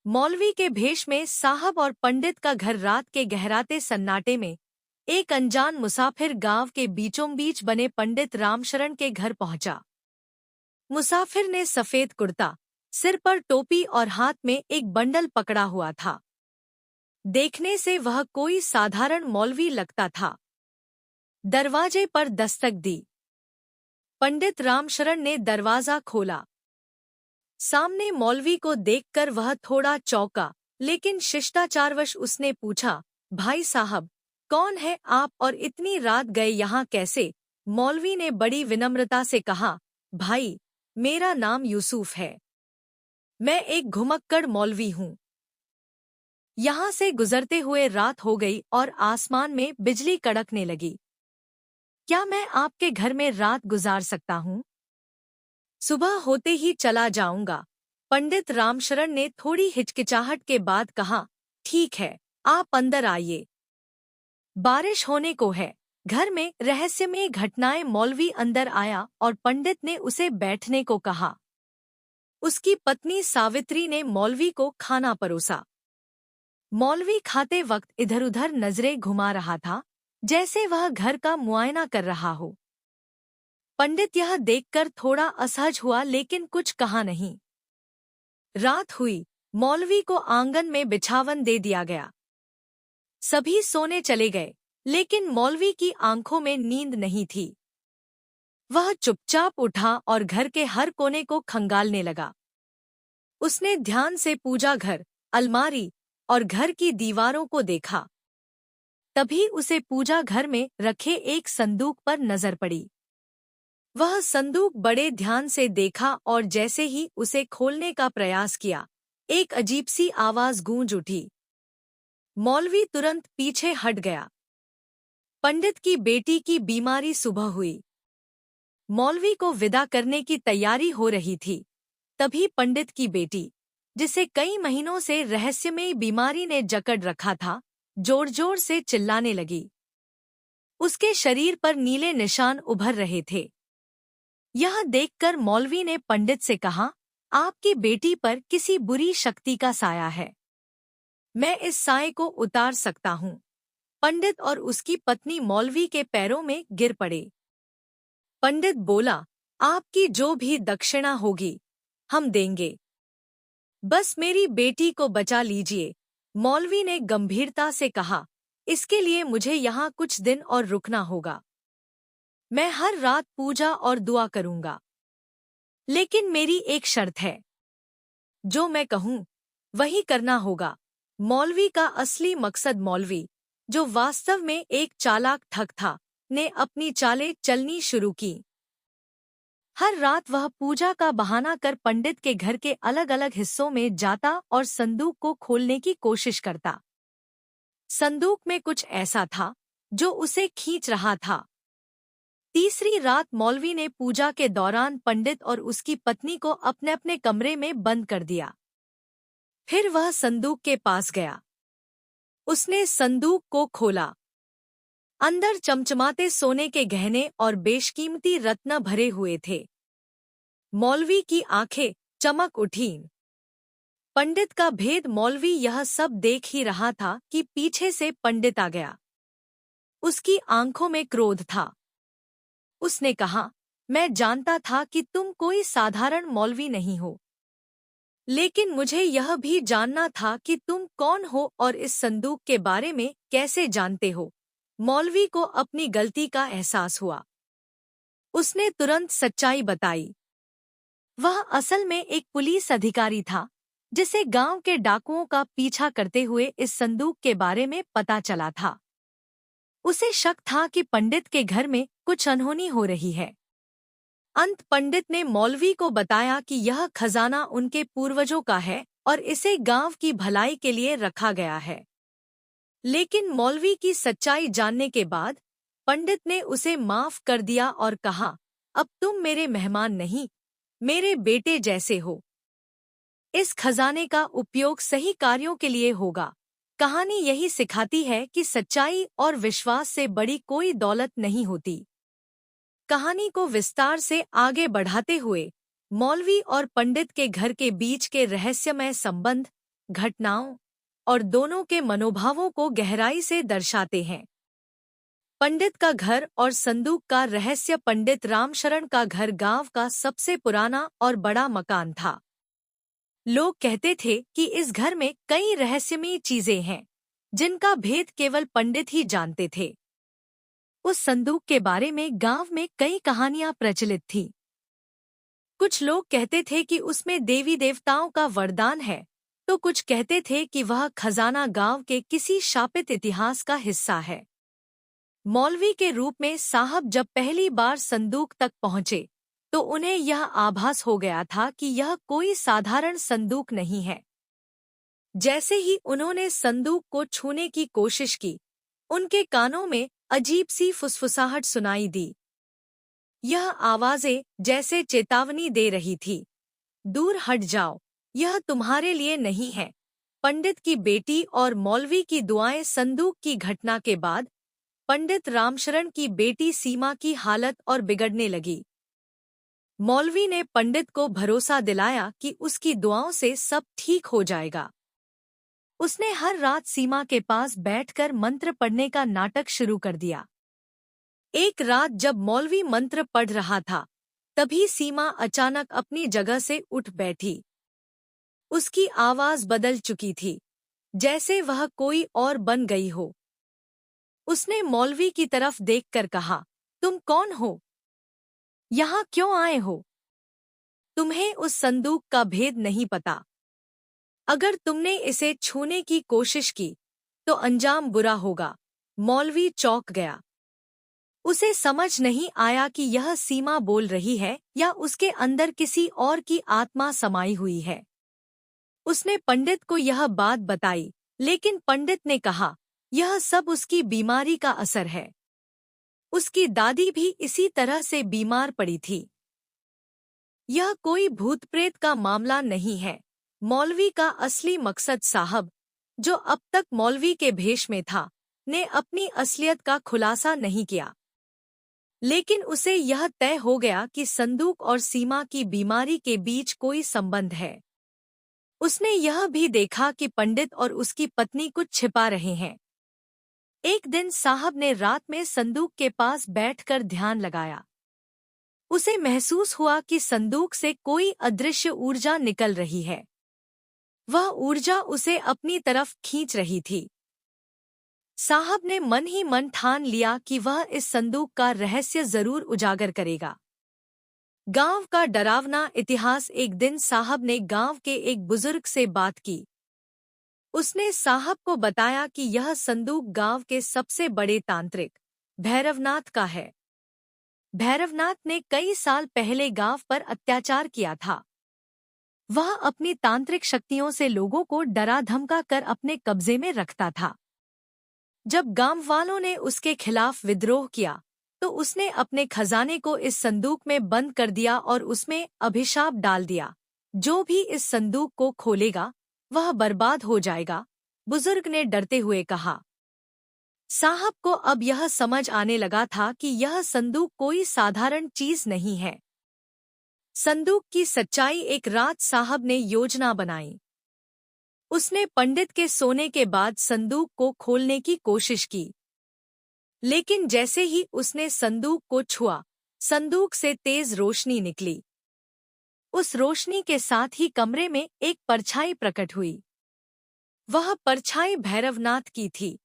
मौलवी के भेष में साहब और पंडित का घर रात के गहराते सन्नाटे में एक अनजान मुसाफिर गांव के बीचों बीच बने पंडित रामशरण के घर पहुंचा। मुसाफिर ने सफेद कुर्ता, सिर पर टोपी और हाथ में एक बंडल पकड़ा हुआ था। देखने से वह कोई साधारण मौलवी लगता था। दरवाजे पर दस्तक दी। पंडित रामशरण ने दरवाजा खोला। सामने मौलवी को देखकर वह थोड़ा चौंका, लेकिन शिष्टाचारवश उसने पूछा, भाई साहब, कौन है आप और इतनी रात गए यहाँ कैसे? मौलवी ने बड़ी विनम्रता से कहा, भाई, मेरा नाम यूसुफ है। मैं एक घुमक्कड़ मौलवी हूँ। यहाँ से गुजरते हुए रात हो गई और आसमान में बिजली कड़कने लगी। क्या मैं आपके घर में रात गुजार सकता हूँ? सुबह होते ही चला जाऊंगा। पंडित रामशरण ने थोड़ी हिचकिचाहट के बाद कहा, ठीक है, आप अंदर आइए। बारिश होने को है। घर में रहस्यमय घटनाएं। मौलवी अंदर आया और पंडित ने उसे बैठने को कहा। उसकी पत्नी सावित्री ने मौलवी को खाना परोसा। मौलवी खाते वक्त इधर-उधर नजरें घुमा रहा था, जैसे वह घर का मुआयना कर रहा हो। पंडित यह देखकर थोड़ा असहज हुआ, लेकिन कुछ कहा नहीं। रात हुई। मौलवी को आंगन में बिछावन दे दिया गया। सभी सोने चले गए, लेकिन मौलवी की आंखों में नींद नहीं थी। वह चुपचाप उठा और घर के हर कोने को खंगालने लगा। उसने ध्यान से पूजा घर, अलमारी और घर की दीवारों को देखा। तभी उसे पूजा घर में रखे एक संदूक पर नजर पड़ी। वह संदूक बड़े ध्यान से देखा और जैसे ही उसे खोलने का प्रयास किया, एक अजीब सी आवाज गूंज उठी। मौलवी तुरंत पीछे हट गया। पंडित की बेटी की बीमारी सुबह हुई। मौलवी को विदा करने की तैयारी हो रही थी। तभी पंडित की बेटी, जिसे कई महीनों से रहस्यमयी बीमारी ने जकड़ रखा था, जोर-जोर से चिल्लाने लगी। उसके शरीर पर नीले निशान उभर रहे थे। यह देखकर मौलवी ने पंडित से कहा, आपकी बेटी पर किसी बुरी शक्ति का साया है। मैं इस साए को उतार सकता हूँ। पंडित और उसकी पत्नी मौलवी के पैरों में गिर पड़े। पंडित बोला, आपकी जो भी दक्षिणा होगी, हम देंगे। बस मेरी बेटी को बचा लीजिए। मौलवी ने गंभीरता से कहा, इसके लिए मुझे यहाँ कुछ दिन और रुकना होगा। मैं हर रात पूजा और दुआ करूंगा। लेकिन मेरी एक शर्त है। जो मैं कहूँ, वही करना होगा। मौलवी का असली मकसद मौलवी, जो वास्तव में एक चालाक ठग था, ने अपनी चालें चलनी शुरू की। हर रात वह पूजा का बहाना कर पंडित के घर के अलग-अलग हिस्सों में जाता और संदूक को खोलने की कोशिश करता। संदूक में कुछ ऐसा था जो उसे खींच रहा था। तीसरी रात मौलवी ने पूजा के दौरान पंडित और उसकी पत्नी को अपने-अपने कमरे में बंद कर दिया। फिर वह संदूक के पास गया। उसने संदूक को खोला। अंदर चमचमाते सोने के गहने और बेशकीमती रत्न भरे हुए थे। मौलवी की आंखें चमक उठीं। पंडित का भेद। मौलवी यह सब देख ही रहा था कि पीछे से पंडित आ गया। उसकी आंखों में क्रोध था। उसने कहा, मैं जानता था कि तुम कोई साधारण मौलवी नहीं हो, लेकिन मुझे यह भी जानना था कि तुम कौन हो और इस संदूक के बारे में कैसे जानते हो। मौलवी को अपनी गलती का एहसास हुआ। उसने तुरंत सच्चाई बताई। वह असल में एक पुलिस अधिकारी था, जिसे गांव के डाकुओं का पीछा करते हुए इस संदूक के बारे में पता चला था। उसे शक था कि पंडित के घर में कुछ अनहोनी हो रही है। अंत पंडित ने मौलवी को बताया कि यह खजाना उनके पूर्वजों का है और इसे गांव की भलाई के लिए रखा गया है। लेकिन मौलवी की सच्चाई जानने के बाद पंडित ने उसे माफ कर दिया और कहा, अब तुम मेरे मेहमान नहीं, मेरे बेटे जैसे हो। इस खजाने का उपयोग सही कार्यों के लिए होगा। कहानी यही सिखाती है कि सच्चाई और विश्वास से बड़ी कोई दौलत नहीं होती। कहानी को विस्तार से आगे बढ़ाते हुए मौलवी और पंडित के घर के बीच के रहस्यमय संबंध घटनाओं और दोनों के मनोभावों को गहराई से दर्शाते हैं। पंडित का घर और संदूक का रहस्य। पंडित रामशरण का घर गांव का सबसे पुराना और बड़ा मकान था। लोग कहते थे कि इस घर में कई रहस्यमयी चीजें हैं जिनका भेद केवल पंडित ही जानते थे। उस संदूक के बारे में गांव में कई कहानियां प्रचलित थीं। कुछ लोग कहते थे कि उसमें देवी देवताओं का वरदान है, तो कुछ कहते थे कि वह खजाना गांव के किसी शापित इतिहास का हिस्सा है। मौलवी के रूप में साहब जब पहली बार संदूक तक पहुंचे तो उन्हें यह आभास हो गया था कि यह कोई साधारण संदूक नहीं है। जैसे ही उन्होंने संदूक को छूने की कोशिश की, उनके कानों में अजीब सी फुसफुसाहट सुनाई दी। यह आवाजें जैसे चेतावनी दे रही थी, दूर हट जाओ, यह तुम्हारे लिए नहीं है। पंडित की बेटी और मौलवी की दुआएं। संदूक की घटना के बाद पंडित रामशरण की बेटी सीमा की हालत और बिगड़ने लगी। मौलवी ने पंडित को भरोसा दिलाया कि उसकी दुआओं से सब ठीक हो जाएगा। उसने हर रात सीमा के पास बैठकर मंत्र पढ़ने का नाटक शुरू कर दिया। एक रात जब मौलवी मंत्र पढ़ रहा था, तभी सीमा अचानक अपनी जगह से उठ बैठी। उसकी आवाज बदल चुकी थी, जैसे वह कोई और बन गई हो। उसने मौलवी की तरफ देखकर कहा, तुम कौन हो? यहाँ क्यों आए हो? तुम्हें उस संदूक का भेद नहीं पता। अगर तुमने इसे छूने की कोशिश की, तो अंजाम बुरा होगा। मौलवी चौंक गया। उसे समझ नहीं आया कि यह सीमा बोल रही है या उसके अंदर किसी और की आत्मा समाई हुई है। उसने पंडित को यह बात बताई, लेकिन पंडित ने कहा, यह सब उसकी बीमारी का असर है। उसकी दादी भी इसी तरह से बीमार पड़ी थी। यह कोई भूत प्रेत का मामला नहीं है। मौलवी का असली मकसद साहब, जो अब तक मौलवी के भेष में था, ने अपनी असलियत का खुलासा नहीं किया। लेकिन उसे यह तय हो गया कि संदूक और सीमा की बीमारी के बीच कोई संबंध है। उसने यह भी देखा कि पंडित और उसकी पत्नी कुछ छिपा रहे हैं। एक दिन साहब ने रात में संदूक के पास बैठकर ध्यान लगाया। उसे महसूस हुआ कि संदूक से कोई अदृश्य ऊर्जा निकल रही है। वह ऊर्जा उसे अपनी तरफ खींच रही थी। साहब ने मन ही मन ठान लिया कि वह इस संदूक का रहस्य जरूर उजागर करेगा। गांव का डरावना इतिहास। एक दिन साहब ने गांव के एक बुजुर्ग से बात की। उसने साहब को बताया कि यह संदूक गांव के सबसे बड़े तांत्रिक भैरवनाथ का है। भैरवनाथ ने कई साल पहले गांव पर अत्याचार किया था। वह अपनी तांत्रिक शक्तियों से लोगों को डरा धमका कर अपने कब्जे में रखता था। जब गांव वालों ने उसके खिलाफ विद्रोह किया, तो उसने अपने खजाने को इस संदूक में बंद कर दिया और उसमें अभिशाप डाल दिया, जो भी इस संदूक को खोलेगा वह बर्बाद हो जाएगा। बुजुर्ग ने डरते हुए कहा। साहब को अब यह समझ आने लगा था कि यह संदूक कोई साधारण चीज नहीं है। संदूक की सच्चाई। एक रात साहब ने योजना बनाई। उसने पंडित के सोने के बाद संदूक को खोलने की कोशिश की, लेकिन जैसे ही उसने संदूक को छुआ, संदूक से तेज रोशनी निकली। उस रोशनी के साथ ही कमरे में एक परछाई प्रकट हुई। वह परछाई भैरवनाथ की थी।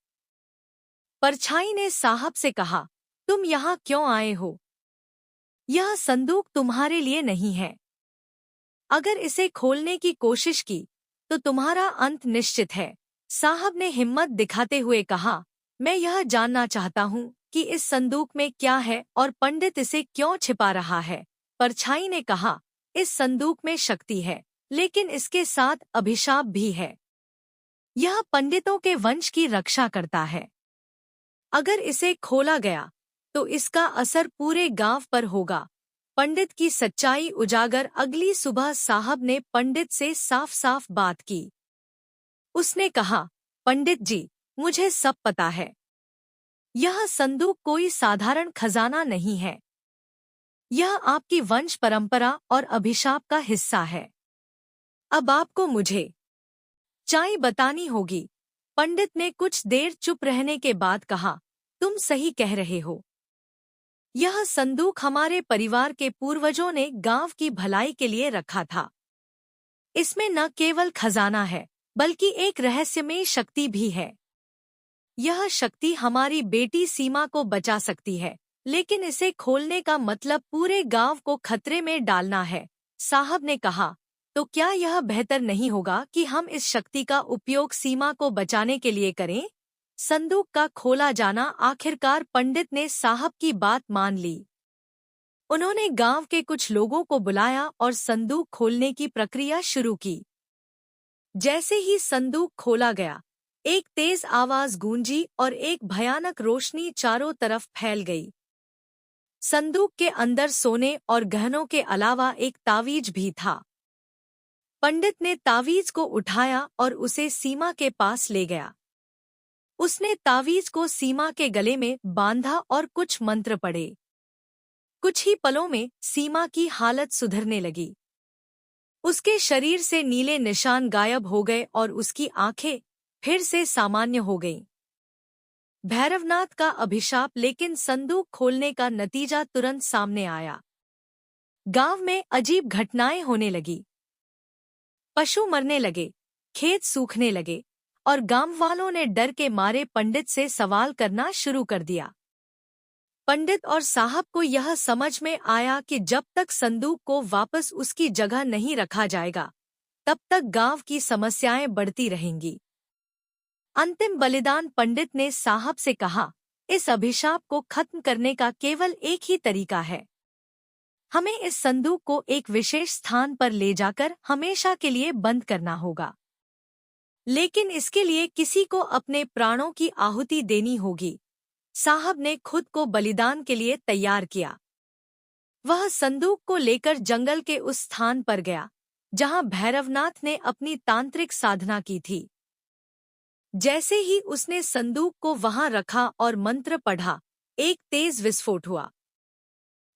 परछाई ने साहब से कहा, तुम यहाँ क्यों आए हो? यह संदूक तुम्हारे लिए नहीं है। अगर इसे खोलने की कोशिश की तो तुम्हारा अंत निश्चित है। साहब ने हिम्मत दिखाते हुए कहा, मैं यह जानना चाहता हूँ कि इस संदूक में क्या है और पंडित इसे क्यों छिपा रहा है। परछाई ने कहा, इस संदूक में शक्ति है, लेकिन इसके साथ अभिशाप भी है। यह पंडितों के वंश की रक्षा करता है। अगर इसे खोला गया तो इसका असर पूरे गांव पर होगा। पंडित की सच्चाई उजागर। अगली सुबह साहब ने पंडित से साफ साफ बात की। उसने कहा, पंडित जी, मुझे सब पता है। यह संदूक कोई साधारण खजाना नहीं है। यह आपकी वंश परंपरा और अभिशाप का हिस्सा है। अब आपको मुझे सच्चाई बतानी होगी। पंडित ने कुछ देर चुप रहने के बाद कहा, तुम सही कह रहे हो। यह संदूक हमारे परिवार के पूर्वजों ने गांव की भलाई के लिए रखा था। इसमें न केवल खजाना है, बल्कि एक रहस्यमय शक्ति भी है। यह शक्ति हमारी बेटी सीमा को बचा सकती है, लेकिन इसे खोलने का मतलब पूरे गांव को खतरे में डालना है। साहब ने कहा, तो क्या यह बेहतर नहीं होगा कि हम इस शक्ति का उपयोग सीमा को बचाने के लिए करें? संदूक का खोला जाना। आखिरकार पंडित ने साहब की बात मान ली। उन्होंने गांव के कुछ लोगों को बुलाया और संदूक खोलने की प्रक्रिया शुरू की। जैसे ही संदूक खोला गया, एक तेज आवाज गूंजी और एक भयानक रोशनी चारों तरफ फैल गई। संदूक के अंदर सोने और गहनों के अलावा एक तावीज भी था। पंडित ने तावीज को उठाया और उसे सीमा के पास ले गया। उसने तावीज को सीमा के गले में बांधा और कुछ मंत्र पढ़े। कुछ ही पलों में सीमा की हालत सुधरने लगी। उसके शरीर से नीले निशान गायब हो गए और उसकी आंखें फिर से सामान्य हो गईं। भैरवनाथ का अभिशाप। लेकिन संदूक खोलने का नतीजा तुरंत सामने आया। गांव में अजीब घटनाएं होने लगी। पशु मरने लगे, खेत सूखने लगे और गांव वालों ने डर के मारे पंडित से सवाल करना शुरू कर दिया। पंडित और साहब को यह समझ में आया कि जब तक संदूक को वापस उसकी जगह नहीं रखा जाएगा, तब तक गांव की समस्याएं बढ़ती रहेंगी। अंतिम बलिदान। पंडित ने साहब से कहा, इस अभिशाप को खत्म करने का केवल एक ही तरीका है। हमें इस संदूक को एक विशेष स्थान पर ले जाकर हमेशा के लिए बंद करना होगा। लेकिन इसके लिए किसी को अपने प्राणों की आहुति देनी होगी। साहब ने खुद को बलिदान के लिए तैयार किया। वह संदूक को लेकर जंगल के उस स्थान पर गया जहां भैरवनाथ ने अपनी तांत्रिक साधना की थी। जैसे ही उसने संदूक को वहां रखा और मंत्र पढ़ा, एक तेज विस्फोट हुआ।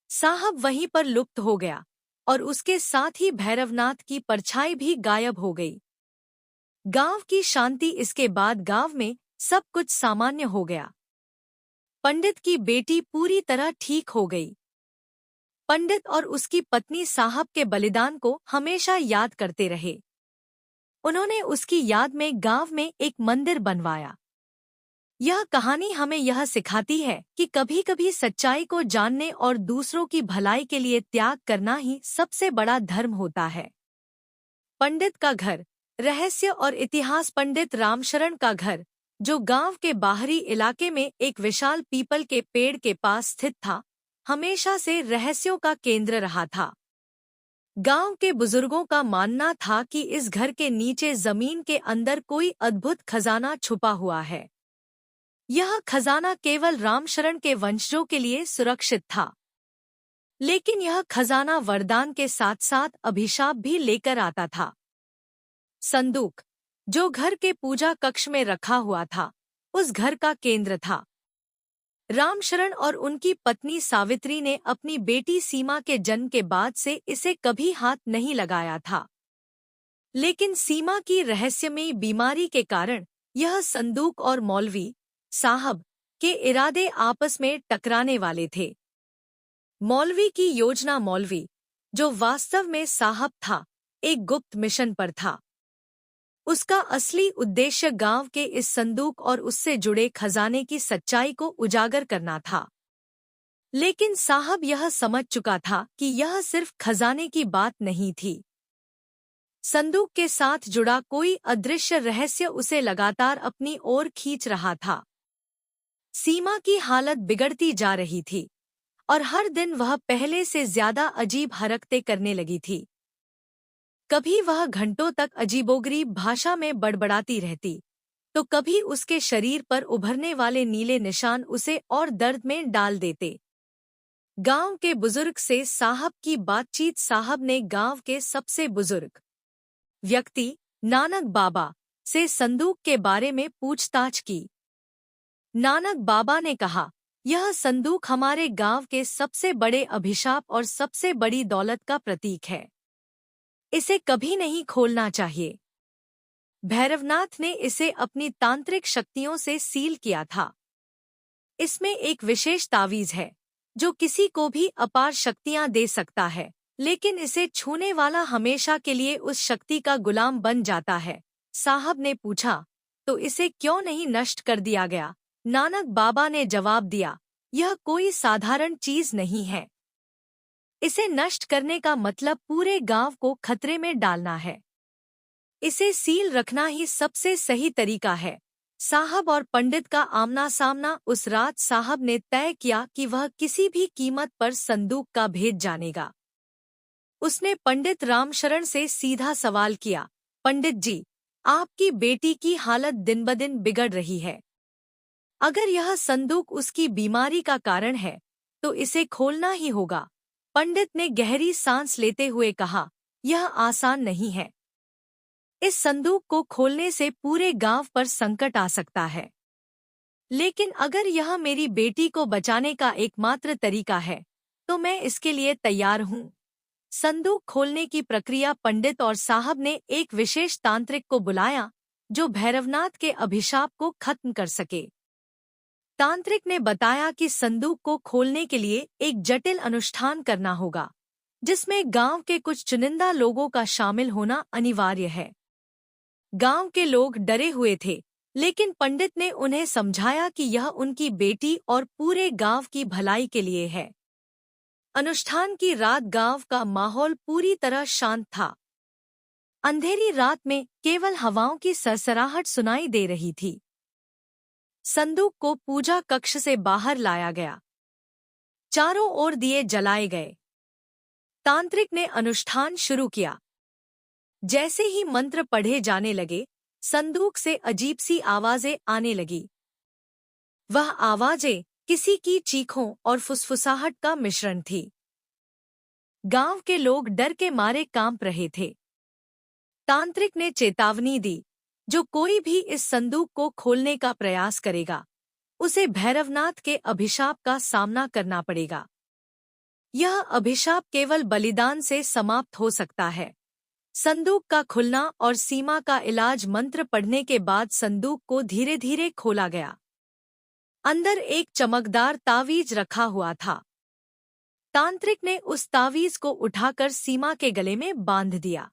साहब वहीं पर लुप्त हो गया और उसके साथ ही भैरवनाथ की परछाई भी गायब हो गई। गांव की शांति। इसके बाद गांव में सब कुछ सामान्य हो गया। पंडित की बेटी पूरी तरह ठीक हो गई। पंडित और उसकी पत्नी साहब के बलिदान को हमेशा याद करते रहे। उन्होंने उसकी याद में गांव में एक मंदिर बनवाया। यह कहानी हमें यह सिखाती है कि कभी-कभी सच्चाई को जानने और दूसरों की भलाई के लिए त्याग करना ही सबसे बड़ा धर्म होता है। पंडित का घर। रहस्य और इतिहास। पंडित रामशरण का घर, जो गांव के बाहरी इलाके में एक विशाल पीपल के पेड़ के पास स्थित था, हमेशा से रहस्यों का केंद्र रहा था। गांव के बुजुर्गों का मानना था कि इस घर के नीचे जमीन के अंदर कोई अद्भुत खजाना छुपा हुआ है। यह खजाना केवल रामशरण के वंशजों के लिए सुरक्षित था, लेकिन यह खजाना वरदान के साथ साथ अभिशाप भी लेकर आता था। संदूक, जो घर के पूजा कक्ष में रखा हुआ था, उस घर का केंद्र था। रामशरण और उनकी पत्नी सावित्री ने अपनी बेटी सीमा के जन्म के बाद से इसे कभी हाथ नहीं लगाया था। लेकिन सीमा की रहस्यमयी बीमारी के कारण यह संदूक और मौलवी साहब के इरादे आपस में टकराने वाले थे। मौलवी की योजना। मौलवी, जो वास्तव में साहब था, एक गुप्त मिशन पर था। उसका असली उद्देश्य गांव के इस संदूक और उससे जुड़े खजाने की सच्चाई को उजागर करना था। लेकिन साहब यह समझ चुका था कि यह सिर्फ खजाने की बात नहीं थी। संदूक के साथ जुड़ा कोई अदृश्य रहस्य उसे लगातार अपनी ओर खींच रहा था। सीमा की हालत बिगड़ती जा रही थी और हर दिन वह पहले से ज्यादा अजीब हरकतें करने लगी थी। कभी वह घंटों तक अजीबोगरीब भाषा में बड़बड़ाती रहती, तो कभी उसके शरीर पर उभरने वाले नीले निशान उसे और दर्द में डाल देते। गांव के बुजुर्ग से साहब की बातचीत। साहब ने गांव के सबसे बुजुर्ग व्यक्ति नानक बाबा से संदूक के बारे में पूछताछ की। नानक बाबा ने कहा, यह संदूक हमारे गांव के सबसे बड़े अभिशाप और सबसे बड़ी दौलत का प्रतीक है। इसे कभी नहीं खोलना चाहिए। भैरवनाथ ने इसे अपनी तांत्रिक शक्तियों से सील किया था। इसमें एक विशेष तावीज है जो किसी को भी अपार शक्तियां दे सकता है, लेकिन इसे छूने वाला हमेशा के लिए उस शक्ति का गुलाम बन जाता है। साहब ने पूछा, तो इसे क्यों नहीं नष्ट कर दिया गया? नानक बाबा ने जवाब दिया, यह कोई साधारण चीज नहीं है। इसे नष्ट करने का मतलब पूरे गांव को खतरे में डालना है। इसे सील रखना ही सबसे सही तरीका है। साहब और पंडित का आमना सामना उस रात साहब ने तय किया कि वह किसी भी कीमत पर संदूक का भेद जानेगा। उसने पंडित रामशरण से सीधा सवाल किया, पंडित जी, आपकी बेटी की हालत दिन ब दिन बिगड़ रही है। अगर यह संदूक उसकी बीमारी का कारण है तो इसे खोलना ही होगा। पंडित ने गहरी सांस लेते हुए कहा, यह आसान नहीं है। इस संदूक को खोलने से पूरे गांव पर संकट आ सकता है, लेकिन अगर यह मेरी बेटी को बचाने का एकमात्र तरीका है तो मैं इसके लिए तैयार हूँ। संदूक खोलने की प्रक्रिया पंडित और साहब ने एक विशेष तांत्रिक को बुलाया जो भैरवनाथ के अभिशाप को खत्म कर सके। तांत्रिक ने बताया कि संदूक को खोलने के लिए एक जटिल अनुष्ठान करना होगा, जिसमें गांव के कुछ चुनिंदा लोगों का शामिल होना अनिवार्य है। गांव के लोग डरे हुए थे, लेकिन पंडित ने उन्हें समझाया कि यह उनकी बेटी और पूरे गांव की भलाई के लिए है। अनुष्ठान की रात गांव का माहौल पूरी तरह शांत था। अंधेरी रात में केवल हवाओं की सरसराहट सुनाई दे रही थी। संदूक को पूजा कक्ष से बाहर लाया गया। चारों ओर दिए जलाए गए। तांत्रिक ने अनुष्ठान शुरू किया। जैसे ही मंत्र पढ़े जाने लगे, संदूक से अजीब सी आवाजें आने लगी। वह आवाजें किसी की चीखों और फुसफुसाहट का मिश्रण थी। गांव के लोग डर के मारे कांप रहे थे। तांत्रिक ने चेतावनी दी, जो कोई भी इस संदूक को खोलने का प्रयास करेगा, उसे भैरवनाथ के अभिशाप का सामना करना पड़ेगा। यह अभिशाप केवल बलिदान से समाप्त हो सकता है। संदूक का खुलना और सीमा का इलाज मंत्र पढ़ने के बाद संदूक को धीरे धीरे खोला गया। अंदर एक चमकदार तावीज रखा हुआ था। तांत्रिक ने उस तावीज को उठाकर सीमा के गले में बांध दिया।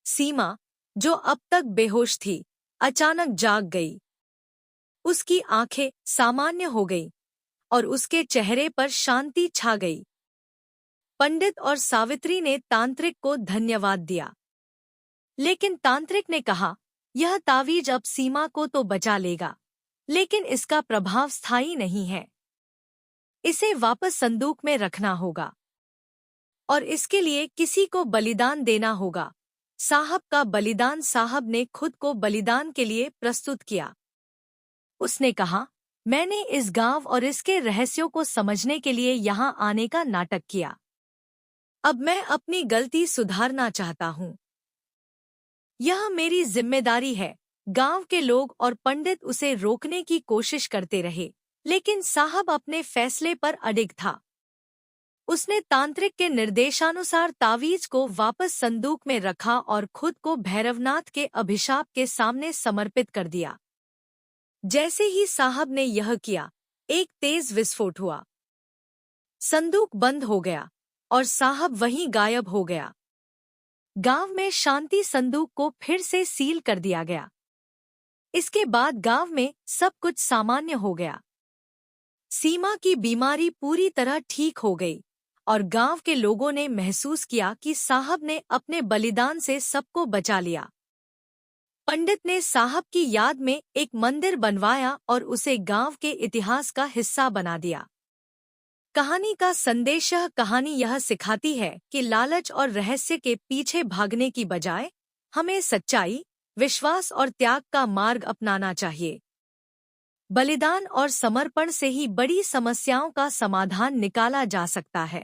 सीमा, जो अब तक बेहोश थी, अचानक जाग गई। उसकी आंखें सामान्य हो गईं और उसके चेहरे पर शांति छा गई। पंडित और सावित्री ने तांत्रिक को धन्यवाद दिया, लेकिन तांत्रिक ने कहा, यह तावीज अब सीमा को तो बचा लेगा, लेकिन इसका प्रभाव स्थायी नहीं है। इसे वापस संदूक में रखना होगा और इसके लिए किसी को बलिदान देना होगा। साहब का बलिदान। साहब ने खुद को बलिदान के लिए प्रस्तुत किया। उसने कहा, मैंने इस गांव और इसके रहस्यों को समझने के लिए यहाँ आने का नाटक किया। अब मैं अपनी गलती सुधारना चाहता हूँ। यह मेरी जिम्मेदारी है। गांव के लोग और पंडित उसे रोकने की कोशिश करते रहे, लेकिन साहब अपने फैसले पर अडिग था। उसने तांत्रिक के निर्देशानुसार तावीज को वापस संदूक में रखा और खुद को भैरवनाथ के अभिशाप के सामने समर्पित कर दिया। जैसे ही साहब ने यह किया, एक तेज विस्फोट हुआ। संदूक बंद हो गया और साहब वहीं गायब हो गया। गांव में शांति। संदूक को फिर से सील कर दिया गया। इसके बाद गांव में सब कुछ सामान्य हो गया। सीमा की बीमारी पूरी तरह ठीक हो गई और गांव के लोगों ने महसूस किया कि साहब ने अपने बलिदान से सबको बचा लिया। पंडित ने साहब की याद में एक मंदिर बनवाया और उसे गांव के इतिहास का हिस्सा बना दिया। कहानी का संदेश। कहानी यह सिखाती है कि लालच और रहस्य के पीछे भागने की बजाय हमें सच्चाई, विश्वास और त्याग का मार्ग अपनाना चाहिए। बलिदान और समर्पण से ही बड़ी समस्याओं का समाधान निकाला जा सकता है।